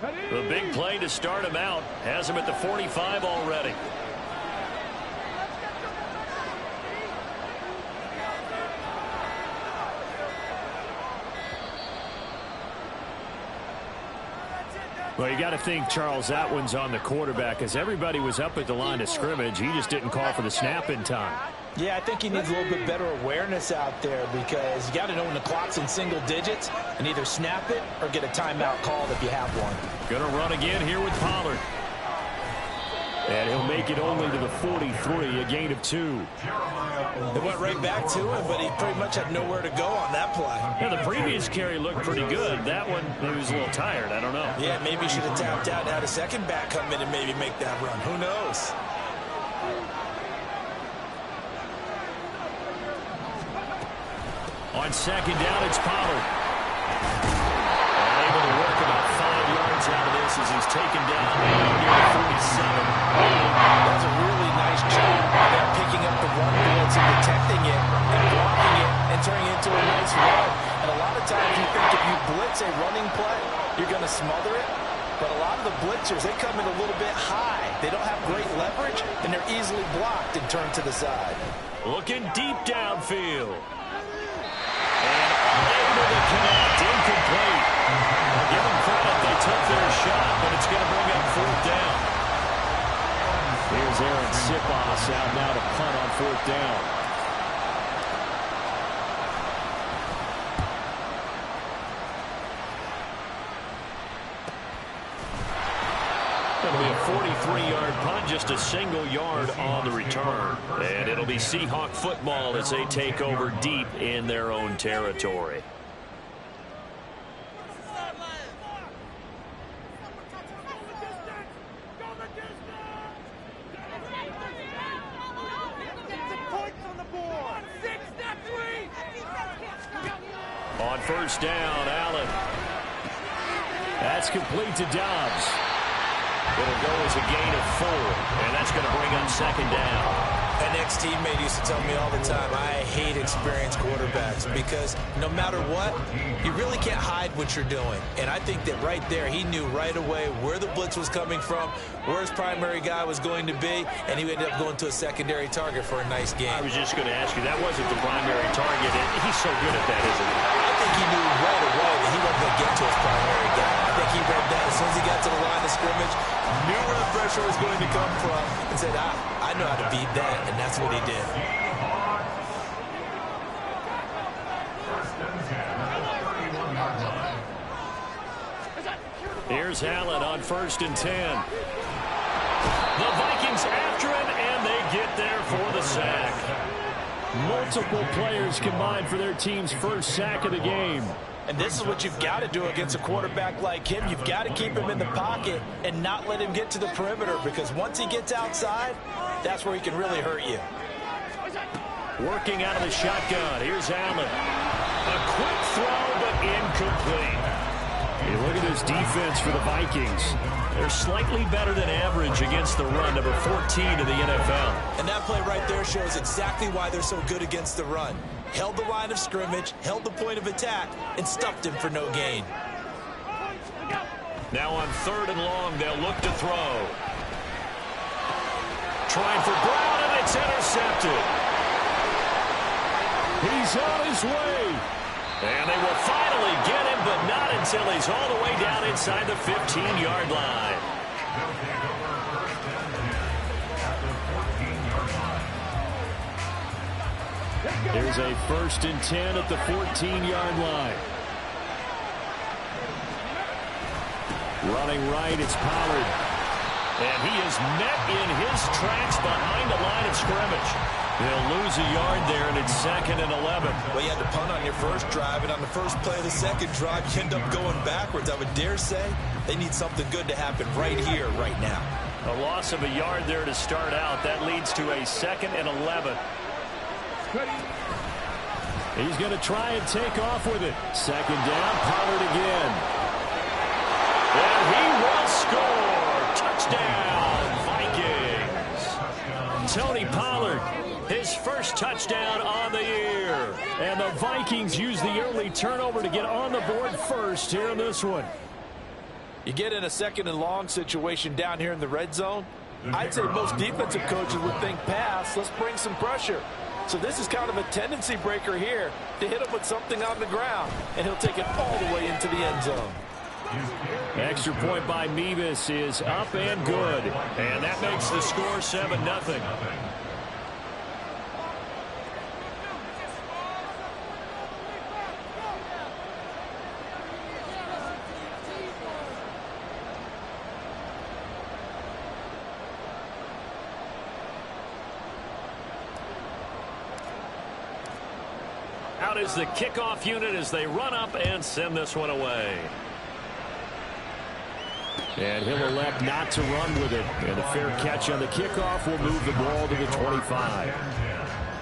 The big play to start him out has him at the 45 already. Well, you got to think, Charles, that one's on the quarterback, as everybody was up at the line of scrimmage. He just didn't call for the snap in time. Yeah, I think he needs a little bit better awareness out there, because you got to know when the clock's in single digits and either snap it or get a timeout called if you have one. Going to run again here with Pollard. And he'll make it only to the 43, a gain of 2. They went right back to him, but he pretty much had nowhere to go on that play. Yeah, the previous carry looked pretty good. That one, he was a little tired. I don't know. Yeah, maybe he should have tapped out and had a second back come in and maybe make that run. Who knows? On second down, it's Pollard. And able to work about 5 yards out of this as he's taken down near the 47. That's a really nice job at picking up the run blitz and protecting it and blocking it and turning it into a nice run. And a lot of times you think if you blitz a running play, you're going to smother it. But a lot of the blitzers, they come in a little bit high. They don't have great leverage, and they're easily blocked and turned to the side. Looking deep downfield. Able to connect, incomplete. I'll give them credit, they took their shot, but it's going to bring up 4th down. Here's Aaron Sipos out now to punt on 4th down. It'll be a 43-yard punt, just a single yard on the return. And it'll be Seahawk football as they take over deep in their own territory. On 1st down, Allen. That's complete to Dobbs. It'll go as a gain of 4, and that's going to bring up 2nd down. An ex-teammate used to tell me all the time, I hate experienced quarterbacks, because no matter what, you really can't hide what you're doing. And I think that right there, he knew right away where the blitz was coming from, where his primary guy was going to be, and he ended up going to a secondary target for a nice game. I was just going to ask you, that wasn't the primary target. He's so good at that, isn't he? I think he knew right away that he wasn't going to get to his primary guy. I think he read that as soon as he got to the line of scrimmage, knew where the pressure was going to come from, and said, I know how to beat that, and that's what he did. Here's Allen on 1st and 10. The Vikings after him, and they get there for the sack. Multiple players combined for their team's first sack of the game. And this is what you've got to do against a quarterback like him. You've got to keep him in the pocket and not let him get to the perimeter, because once he gets outside, that's where he can really hurt you. Working out of the shotgun. Here's Allen. A quick throw, but incomplete. Hey, look at this defense for the Vikings. They're slightly better than average against the run, number 14 in the NFL. And that play right there shows exactly why they're so good against the run. Held the line of scrimmage, held the point of attack, and stuffed him for no gain. Now on 3rd and long, they'll look to throw. Trying for Brown, and it's intercepted. He's on his way. And they will finally get him, but not until he's all the way down inside the 15-yard line. There's a 1st and 10 at the 14-yard line. Running right, it's Pollard. And he is met in his tracks behind the line of scrimmage. They'll lose a yard there, and it's 2nd and 11. Well, you had to punt on your first drive, and on the first play of the second drive, you end up going backwards. I would dare say they need something good to happen right here, right now. A loss of a yard there to start out. That leads to a 2nd and 11. He's going to try and take off with it. 2nd down, Pollard again. And he will score. Touchdown, Vikings. Tony Pollard, his first touchdown on the year. And the Vikings use the early turnover to get on the board first here in this one. You get in a second and long situation down here in the red zone, I'd say most defensive coaches would think pass, let's bring some pressure. So this is kind of a tendency breaker here to hit him with something on the ground, and he'll take it all the way into the end zone. Extra point by Mevis is up and good. And that makes the score 7-0. Out is the kickoff unit as they run up and send this one away. And he'll elect not to run with it. And a fair catch on the kickoff will move the ball to the 25.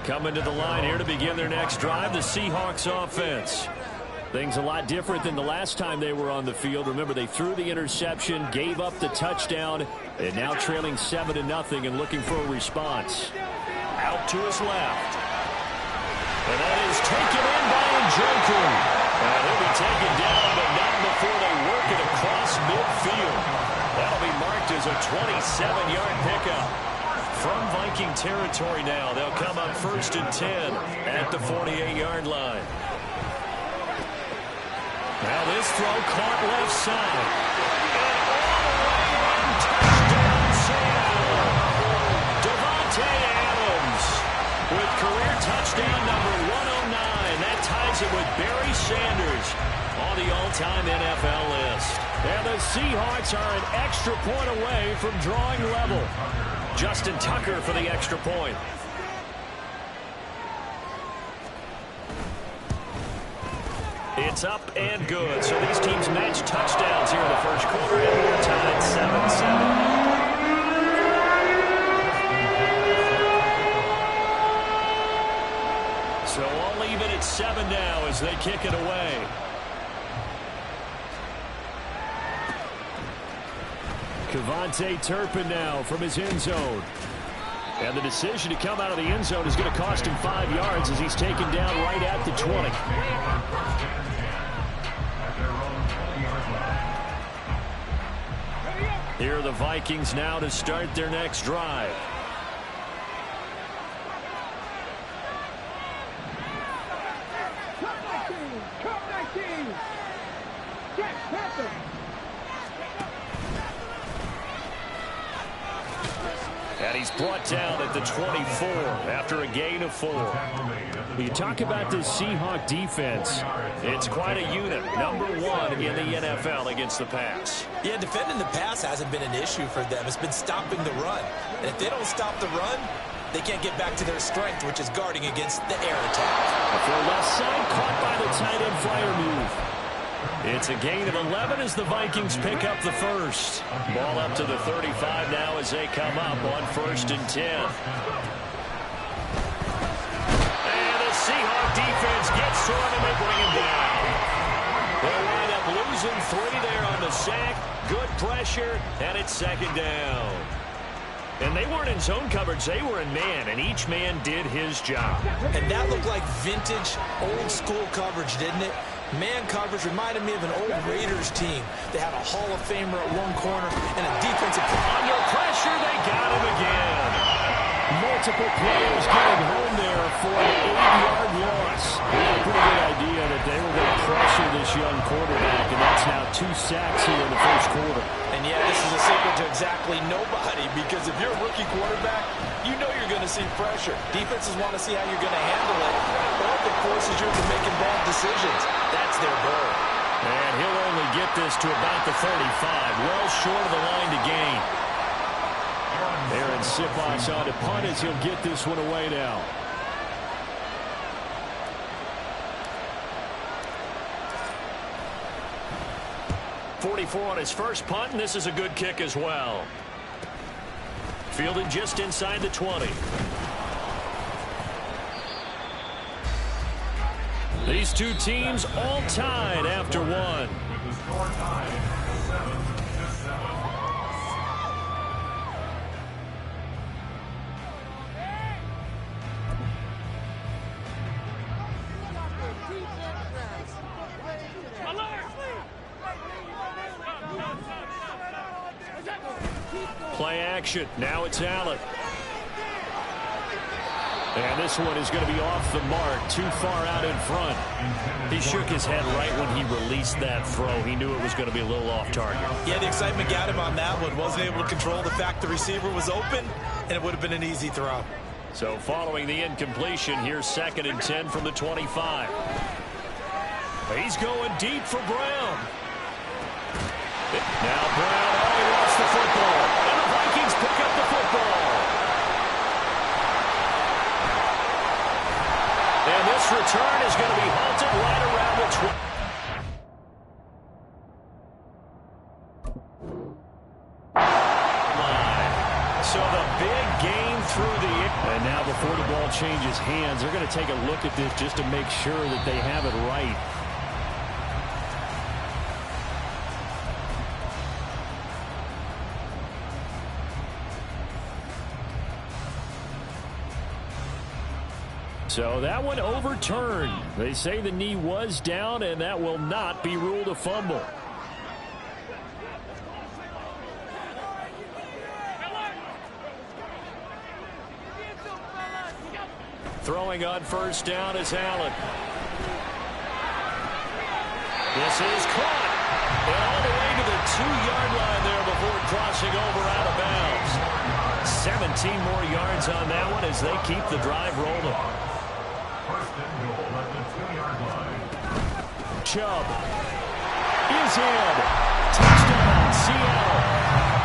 Coming to the line here to begin their next drive, the Seahawks offense. Things a lot different than the last time they were on the field. Remember, they threw the interception, gave up the touchdown, and now trailing 7-0 and looking for a response. Out to his left. And that is taken in by Njoku. And he'll be taken down, but not before they work it across midfield. That'll be marked as a 27-yard pickup. From Viking territory now, they'll come up 1st and 10 at the 48-yard line. Now this throw caught left side. And touchdown Seattle. Devontae Adams with career touchdown number 109. That ties it with Barry Sanders on the all-time NFL list. And the Seahawks are an extra point away from drawing level. Justin Tucker for the extra point. It's up and good. So these teams match touchdowns here in the first quarter, and we're tied 7-7. So all even at 7 now as they kick it away. Kevontae Turpin now from his end zone. And the decision to come out of the end zone is going to cost him 5 yards as he's taken down right at the 20. Here are the Vikings now to start their next drive. And he's brought down at the 24 after a gain of 4. You talk about this Seahawk defense. It's quite a unit. Number 1 in the NFL against the pass. Yeah, defending the pass hasn't been an issue for them. It's been stopping the run. And if they don't stop the run, they can't get back to their strength, which is guarding against the air attack. For left side, caught by the tight end flyer move. It's a gain of 11 as the Vikings pick up the first. Ball up to the 35 now as they come up on 1st and 10. And the Seahawk defense gets to him and they bring him down. They'll wind up losing 3 there on the sack. Good pressure, and it's 2nd down. And they weren't in zone coverage, they were in man, and each man did his job. And that looked like vintage, old-school coverage, didn't it? Man coverage reminded me of an old Raiders team. They had a Hall of Famer at one corner and a defensive... Under pressure, they got him again. Multiple players getting home there for an 8-yard loss. They had a pretty good idea that they were going to pressure this young quarterback, and that's now 2 sacks here in the first quarter. And yeah, this is a secret to exactly nobody, because if you're a rookie quarterback, you know you're going to see pressure. Defenses want to see how you're going to handle it, or if it forces you into making bad decisions. That's their goal. And he'll only get this to about the 35, well short of the line to gain. Aaron Siposs on to punt as he'll get this one away now. .44 on his first punt, and this is a good kick as well. Fielded just inside the 20. These two teams all tied after one. Play action. Now it's Allen. And this one is going to be off the mark, too far out in front. He shook his head right when he released that throw. He knew it was going to be a little off target. Yeah, the excitement got him on that one. Wasn't able to control the fact the receiver was open, and it would have been an easy throw. So following the incompletion, here's 2nd and 10 from the 25. He's going deep for Brown. Now Brown, he lost the football. And the Vikings pick up the football. And this return is going to be halted right around the 20. So the big gain through the air. And now before the ball changes hands, they're going to take a look at this just to make sure that they have it right. So that one overturned. They say the knee was down, and that will not be ruled a fumble. Throwing on first down is Allen. This is caught. And all the way to the 2-yard line there before crossing over out of bounds. 17 more yards on that one as they keep the drive rolling. Chubb is in. Touchdown, Seattle.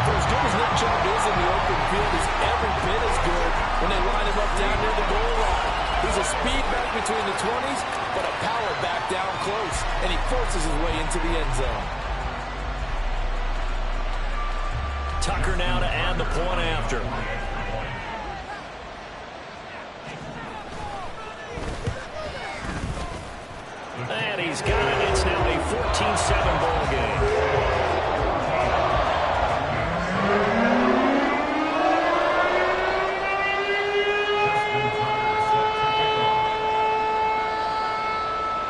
For as good as Nick Chubb is in the open field, he's every bit as good when they line him up down near the goal line. He's a speed back between the 20s, but a power back down close, and he forces his way into the end zone. Tucker now to add the point after. And he's got it. It's now a 14-7 ball game.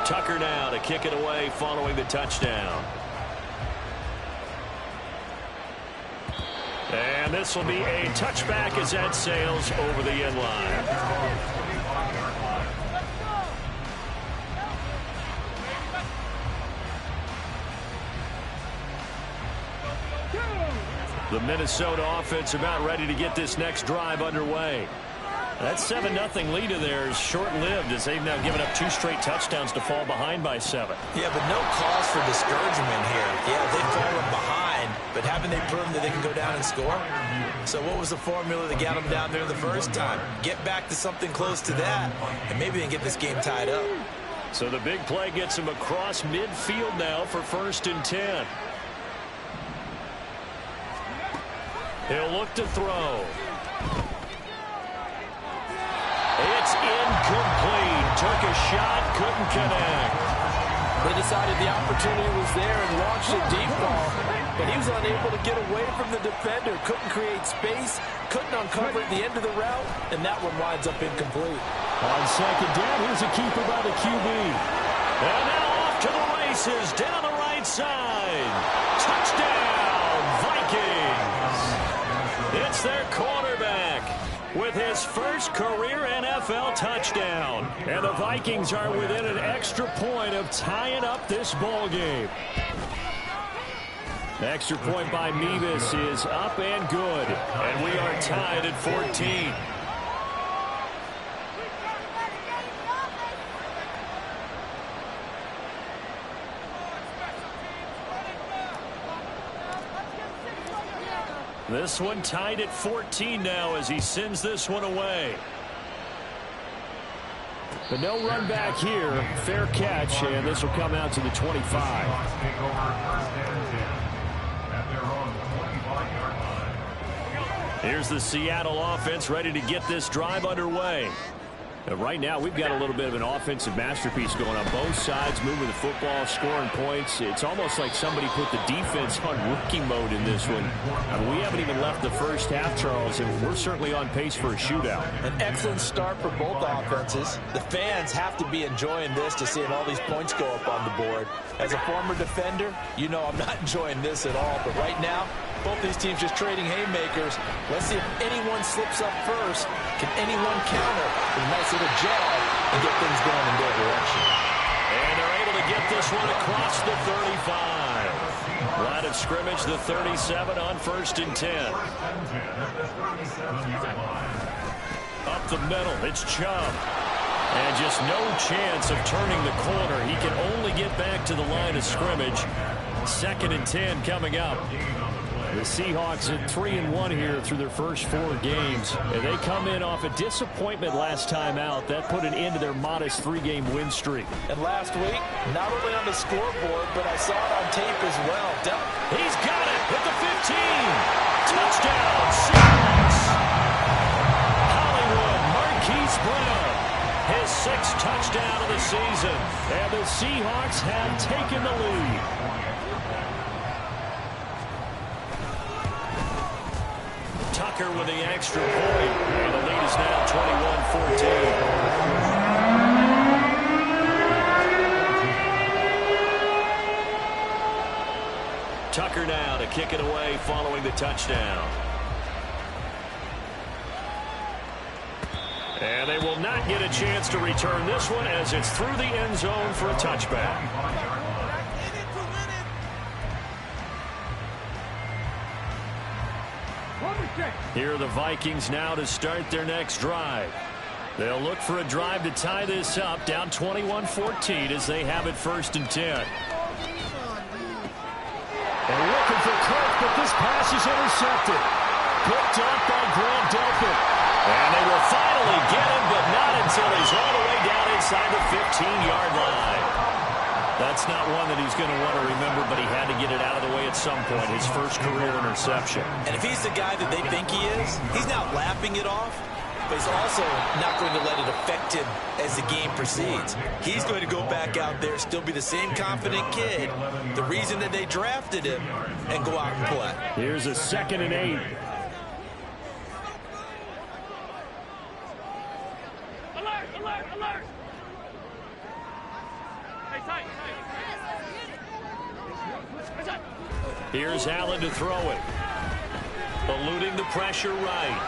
Tucker now to kick it away following the touchdown. And this will be a touchback as that sails over the end line. The Minnesota offense about ready to get this next drive underway. That 7-0 lead of theirs short-lived as they've now given up 2 straight touchdowns to fall behind by 7. Yeah, but no cause for discouragement here. Yeah, they've fallen behind, but haven't they proven that they can go down and score? So what was the formula that got them down there the first time? Get back to something close to that, and maybe they can get this game tied up. So the big play gets them across midfield now for 1st and 10. He'll look to throw. It's incomplete. Took a shot, couldn't connect. They decided the opportunity was there and launched a deep ball, but he was unable to get away from the defender. Couldn't create space, couldn't uncover at the end of the route, and that one winds up incomplete. On 2nd down, here's a keeper by the QB. And now off to the races, down the right side. Touchdown, Vikings. It's their quarterback with his first career NFL touchdown. And the Vikings are within an extra point of tying up this ball game. Extra point by Mevis is up and good. And we are tied at 14. This one tied at 14 now as he sends this one away. But no run back here. Fair catch, and this will come out to the 25. Here's the Seattle offense ready to get this drive underway. Right now, we've got a little bit of an offensive masterpiece going on both sides, moving the football, scoring points. It's almost like somebody put the defense on rookie mode in this one. I mean, we haven't even left the first half, Charles, and we're certainly on pace for a shootout. An excellent start for both offenses. The fans have to be enjoying this to seeing all these points go up on the board. As a former defender, you know I'm not enjoying this at all. But right now, both these teams just trading haymakers. Let's see if anyone slips up first. Can anyone counter with a nice little jab and get things going in their direction? And they're able to get this one across the 35. Line of scrimmage, the 37 on 1st and 10. Up the middle, it's Chubb. And just no chance of turning the corner. He can only get back to the line of scrimmage. 2nd and 10 coming up. The Seahawks at 3-1 here through their first 4 games. And they come in off a disappointment last time out. That put an end to their modest 3-game win streak. And last week, not only on the scoreboard, but I saw it on tape as well. He's got it at the 15. Touchdown, Seahawks. Hollywood Marquise Brown, his 6th touchdown of the season. And the Seahawks have taken the lead. Tucker with the extra point. And the lead is now 21-14. Tucker now to kick it away following the touchdown. And they will not get a chance to return this one as it's through the end zone for a touchback. Here are the Vikings now to start their next drive. They'll look for a drive to tie this up, down 21-14 as they have it 1st and 10. They're looking for Kirk, but this pass is intercepted. Picked up by Grant Delpit. And they will finally get him, but not until he's all the way down inside the 15-yard line. That's not one that he's going to want to remember, but he had to get it out of the way at some point, his first career interception. And if he's the guy that they think he is, he's not laughing it off, but he's also not going to let it affect him as the game proceeds. He's going to go back out there, still be the same confident kid, the reason that they drafted him, and go out and play. Here's a 2nd and 8. Alert, alert, alert! Here's Allen to throw it. Eluding the pressure right.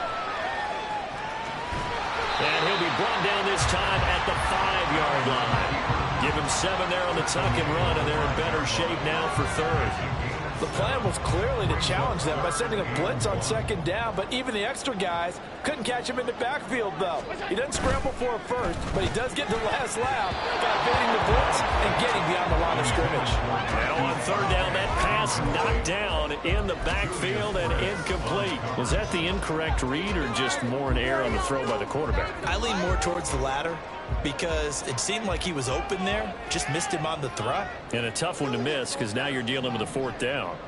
And he'll be brought down this time at the 5-yard line. Give him 7 there on the tuck and run, and they're in better shape now for 3rd. The plan was clearly to challenge them by sending a blitz on 2nd down, but even the extra guys couldn't catch him in the backfield, though. He doesn't scramble for a first, but he does get the last lap by evading the blitz and getting beyond the line of scrimmage. Now on 3rd down, that pass knocked down in the backfield and incomplete. Was that the incorrect read or just more an error on the throw by the quarterback? I lean more towards the latter because it seemed like he was open there, just missed him on the throw. And a tough one to miss because now you're dealing with a 4th down.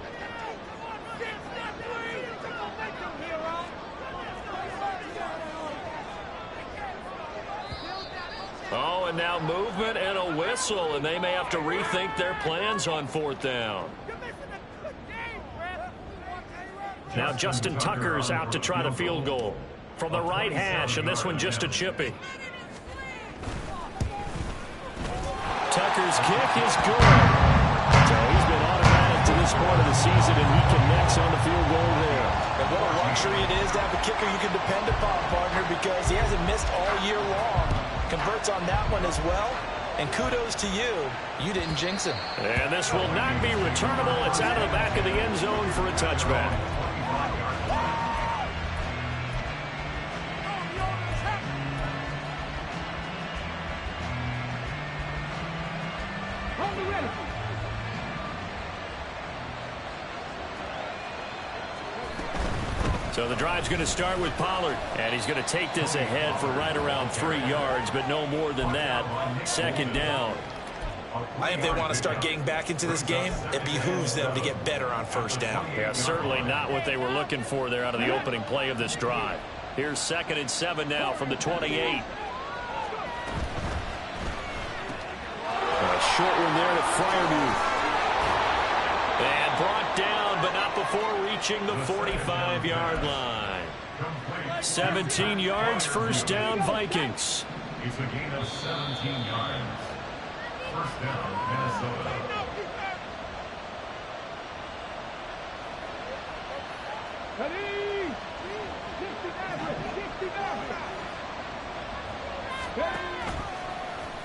Oh, and now movement and a whistle, and they may have to rethink their plans on 4th down. Now Justin Tucker's out to try the field goal from the right hash, and this one just a chippy. Tucker's kick is good. So he's been automatic to this point of the season, and he connects on the field goal there. And what a luxury it is to have a kicker you can depend upon, partner, because he hasn't missed all year long. Converts on that one as well. And kudos to you. You didn't jinx him. And this will not be returnable. It's out of the back of the end zone for a touchback. So the drive's going to start with Pollard, and he's going to take this ahead for right around 3 yards, but no more than that. 2nd down. I think if they want to start getting back into this game, it behooves them to get better on 1st down. Yeah, certainly not what they were looking for there out of the opening play of this drive. Here's 2nd and 7 now from the 28. short one there to Freiermuth. And brought down, but not before reaching the 45-yard line. 17 yards, first down, Vikings. It's a gain of 17 yards. First down, Minnesota.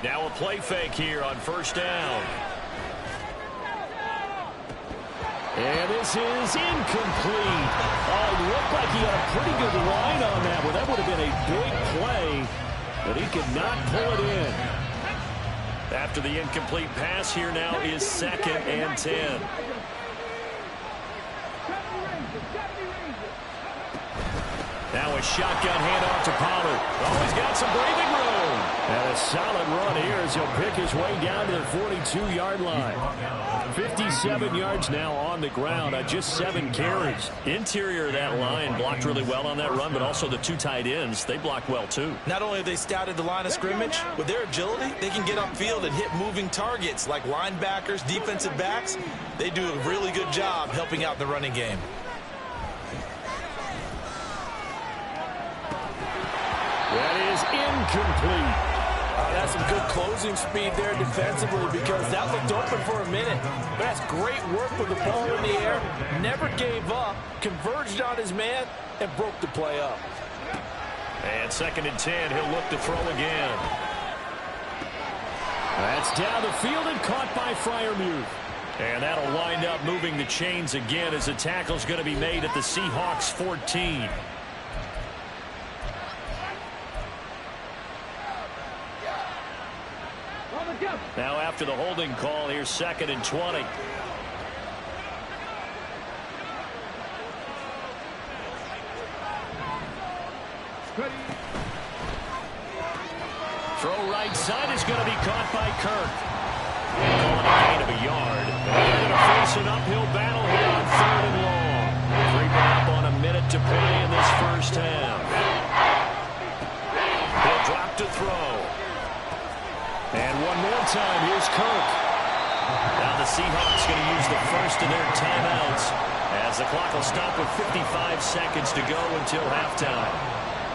Now a play fake here on first down. And this is incomplete. Oh, it looked like he had a pretty good line on that one. That would have been a big play, but he could not pull it in. After the incomplete pass, here now is 2nd and 10. Now a shotgun handoff to Pollard. Oh, he's got some breathing room. And a solid run here as he'll pick his way down to the 42-yard line. 57 yards now on the ground on just 7 carries. Interior of that line blocked really well on that run, but also the 2 tight ends, they blocked well too. Not only have they scouted the line of scrimmage, with their agility, they can get upfield and hit moving targets like linebackers, defensive backs. They do a really good job helping out in the running game. That is incomplete. That's some good closing speed there defensively because that looked open for a minute. But that's great work with the ball in the air. Never gave up, converged on his man, and broke the play up. And 2nd and 10, he'll look to throw again. That's down the field and caught by Freiermuth. And that'll wind up moving the chains again as the tackle's going to be made at the Seahawks 14. Now after the holding call, here's 2nd and 20. Throw right side is going to be caught by Kirk. Calling a gain of a yard. They're going to face an uphill battle here on 3rd and long. Creeping up on a minute to play in this first half. He'll drop to throw. And one more time, here's Kirk. Now the Seahawks going to use the first of their timeouts as the clock will stop with 55 seconds to go until halftime.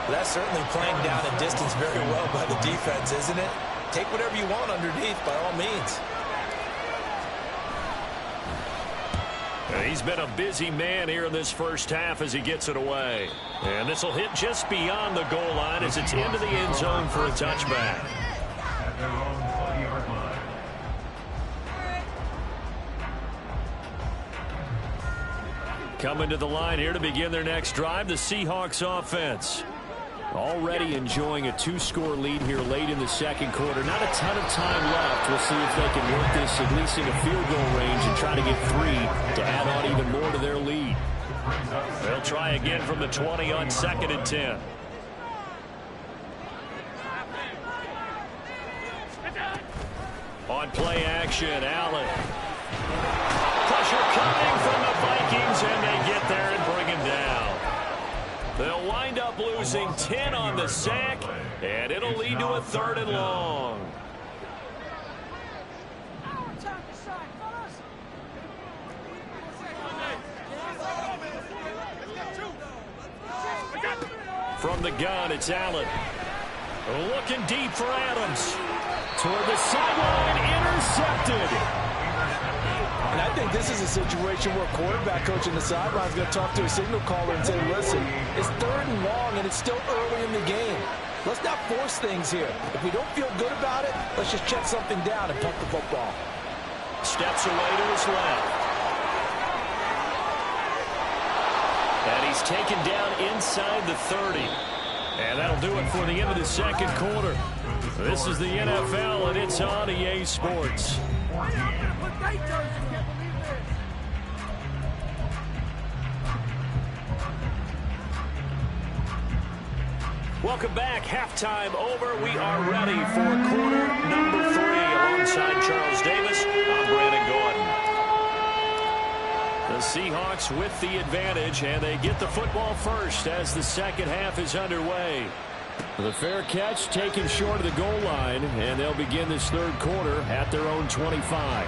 That's certainly playing down a distance very well by the defense, isn't it? Take whatever you want underneath, by all means. He's been a busy man here in this first half as he gets it away. And this will hit just beyond the goal line as it's into the end zone for a touchback. Their own 20-yard line. Coming to the line here to begin their next drive, the Seahawks offense. Already enjoying a 2-score lead here late in the second quarter. Not a ton of time left. We'll see if they can work this at least in a field goal range and try to get 3 to add on even more to their lead. They'll try again from the 20 on 2nd and 10. On play action, Allen. Pressure coming from the Vikings, and they get there and bring him down. They'll wind up losing 10 on the sack, and it'll lead to a 3rd and long. From the gun, it's Allen. Looking deep for Adams. Toward the sideline, intercepted. And I think this is a situation where a quarterback coach in the sideline is going to talk to a signal caller and say, listen, it's 3rd and long and it's still early in the game. Let's not force things here. If we don't feel good about it, let's just check something down and punt the football. Steps away to his left. And he's taken down inside the 30. And that'll do it for the end of the second quarter. This is the NFL, and it's on EA Sports. Welcome back. Halftime over. We are ready for quarter number 3. Alongside Charles Davis, I'm Brandon Gordon. The Seahawks with the advantage, and they get the football first as the second half is underway. The fair catch taken short of the goal line, and they'll begin this third quarter at their own 25.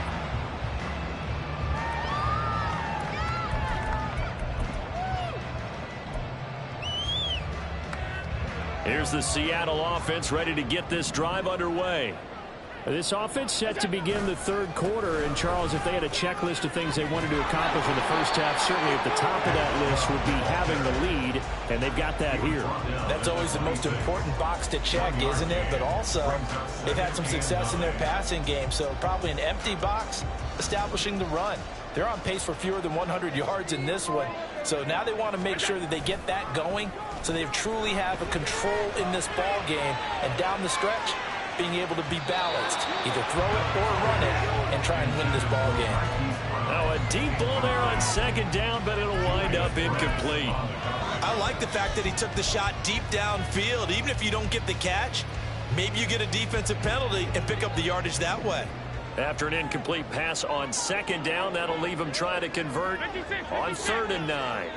Here's the Seattle offense ready to get this drive underway. This offense set to begin the third quarter, and Charles, if they had a checklist of things they wanted to accomplish in the first half, certainly at the top of that list would be having the lead, and they've got that here. That's always the most important box to check, isn't it? But also, they've had some success in their passing game, so probably an empty box establishing the run. They're on pace for fewer than 100 yards in this one, so now they want to make sure that they get that going so they truly have a control in this ball game, and down the stretch, being able to be balanced, either throw it or run it, and try and win this ball game. Now a deep ball there on second down, but it'll wind up incomplete. I like the fact that he took the shot deep downfield. Even if you don't get the catch, maybe you get a defensive penalty and pick up the yardage that way. After an incomplete pass on second down, that'll leave him trying to convert on 3rd and 9.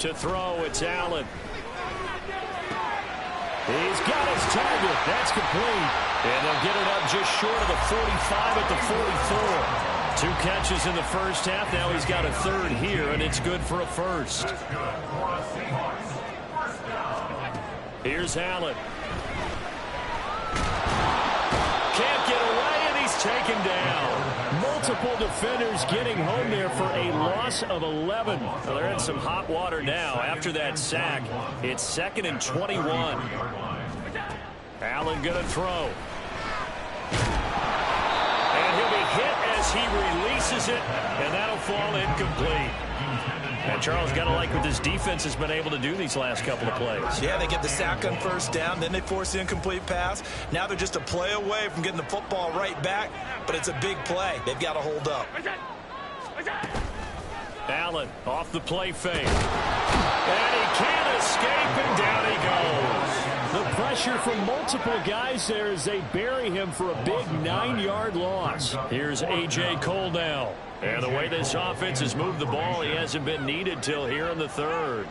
To throw, it's Allen. He's got his target. That's complete. And they'll get it up just short of the 45 at the 44. 2 catches in the first half. Now he's got a third here, and it's good for a first. Here's Allen. Can't get away, and he's taken down. Multiple defenders getting home there for a loss of 11. Well, they're in some hot water now after that sack. It's 2nd and 21. Allen going to throw. And he'll be hit as he releases it, and that'll fall incomplete. And Charles, got to like what this defense has been able to do these last couple of plays. Yeah, they get the sack on first down, then they force the incomplete pass. Now they're just a play away from getting the football right back, but it's a big play. They've got to hold up. Allen off the play fake. And he can't escape, and down he goes. The pressure from multiple guys there as they bury him for a big 9-yard loss. Here's A.J. Cole now. And the way this offense has moved the ball, he hasn't been needed till here in the 3rd.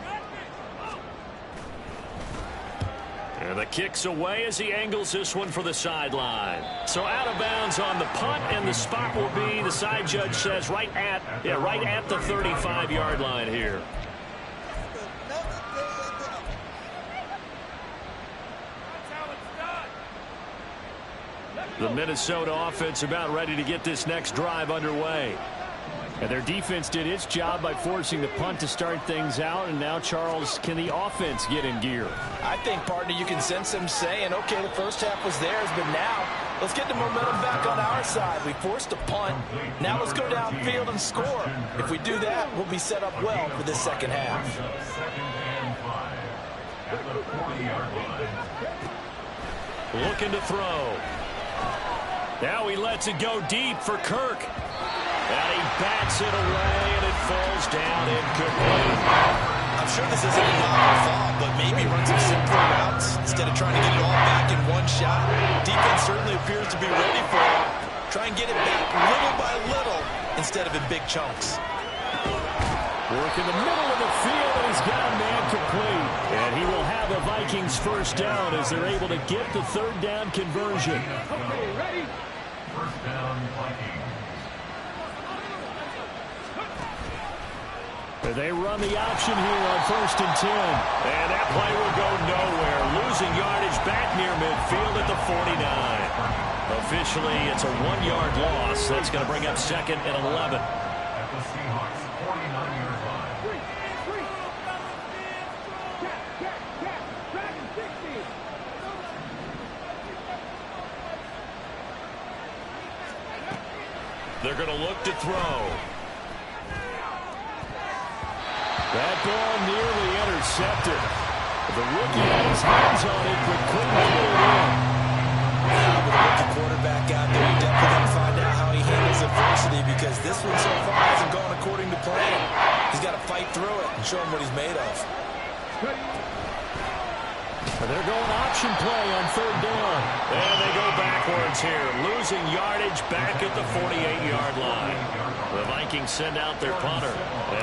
And the kick's away as he angles this one for the sideline. So out of bounds on the punt, and the spot will be, the side judge says, right at the 35-yard line here. The Minnesota offense about ready to get this next drive underway. And their defense did its job by forcing the punt to start things out. And now, Charles, can the offense get in gear? I think, partner, you can sense them saying, okay, the first half was theirs, but now let's get the momentum back on our side. We forced a punt. Now let's go downfield and score. If we do that, we'll be set up well for this second half. Looking to throw. Now he lets it go deep for Kirk. And he bats it away, and it falls down incomplete. I'm sure this isn't a novel thought, but maybe run some simpler routes instead of trying to get it all back in one shot. Defense certainly appears to be ready for it. Try and get it back little by little instead of in big chunks. Work in the middle of the field, and he's got a man complete. And he will have a Vikings first down as they're able to get the 3rd down conversion. Okay, ready? First down, Vikings. They run the option here on 1st and 10. And that play will go nowhere. Losing yardage back near midfield at the 49. Officially, it's a 1-yard loss. That's going to bring up 2nd and 11. At the Seahawks 49-yard line. They're going to look to throw. That ball nearly intercepted. The rookie had his hands on it, but couldn't pull it in. Yeah, with a rookie quarterback out there, you definitely got to find out how he handles adversity, because this one so far hasn't gone according to plan. He's got to fight through it and show him what he's made of. They're going option play on third down. And they go backwards here, losing yardage back at the 48-yard line. The Vikings send out their punter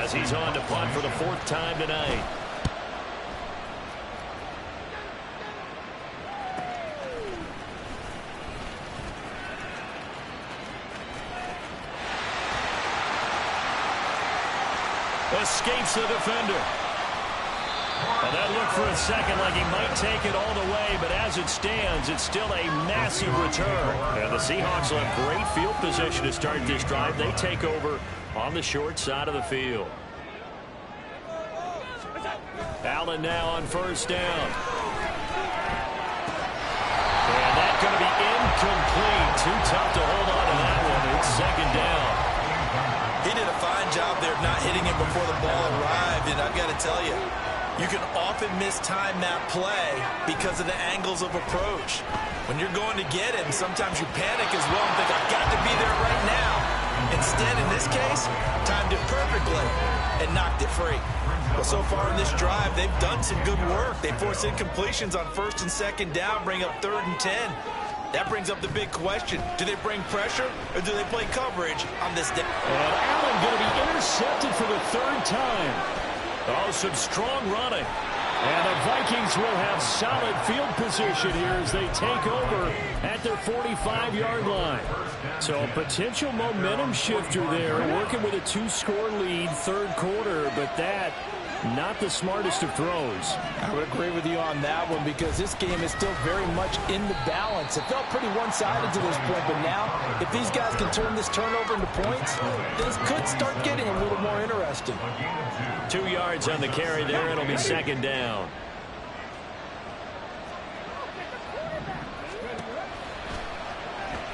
as he's on to punt for the 4th time tonight. Escapes the defender. And that looked for a second like he might take it all the way, but as it stands, it's still a massive return. And the Seahawks will have great field position to start this drive. They take over on the short side of the field. Allen now on first down. And that's going to be incomplete. Too tough to hold on to that one. It's second down. He did a fine job there of not hitting him before the ball arrived, and I've got to tell you, you can often mistime that play because of the angles of approach. When you're going to get him, sometimes you panic as well and think, I've got to be there right now. Instead, in this case, timed it perfectly and knocked it free. Well, so far in this drive, they've done some good work. They force incompletions on 1st and 2nd down, bring up 3rd and 10. That brings up the big question. Do they bring pressure or do they play coverage on this day? And Allen going to be intercepted for the 3rd time. Oh, some strong running. And the Vikings will have solid field position here as they take over at their 45-yard line. So a potential momentum shifter there, working with a 2-score lead, 3rd quarter, but that not the smartest of throws. I would agree with you on that one because this game is still very much in the balance. It felt pretty one-sided to this point, but now if these guys can turn this turnover into points, things could start getting a little more interesting. 2 yards on the carry there. It'll be second down.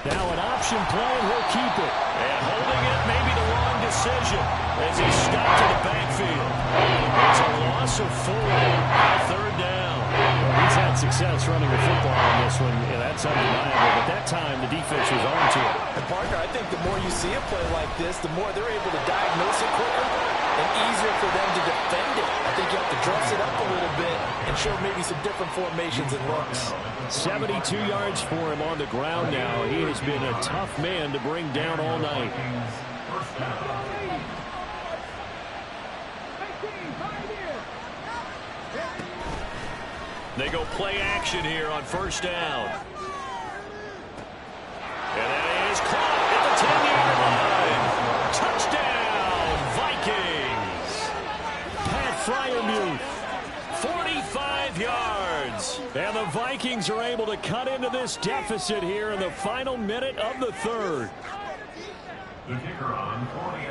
Now an option play, and he'll keep it. And holding it may be the wrong decision as he's stopped in the backfield. It's a loss of 4 on 3rd down. Well, he's had success running the football on this one, and that's undeniable. But that time, the defense was on to it. And Parker, I think the more you see a play like this, the more they're able to diagnose it quicker and easier for them to defend it. I think you have to dress it up a little bit and show maybe some different formations and looks. 72 yards for him on the ground now. He has been a tough man to bring down all night. They go play action here on first down. And that is caught at the 10-yard line. Touchdown, Vikings. Pat Fryermuth, 45 yards. And the Vikings are able to cut into this deficit here in the final minute of the 3rd.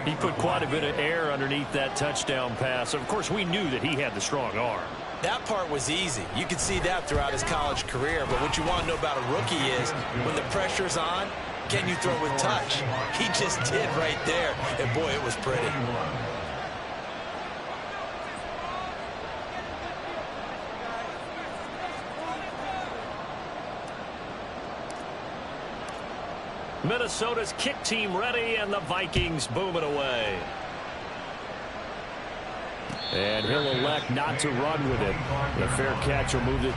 He put quite a bit of air underneath that touchdown pass. Of course, we knew that he had the strong arm. That part was easy. You could see that throughout his college career. But what you want to know about a rookie is when the pressure's on, can you throw with touch? He just did right there. And, boy, it was pretty. Minnesota's kick team ready, and the Vikings boom it away. And he'll elect not to run with it. The fair catch will move it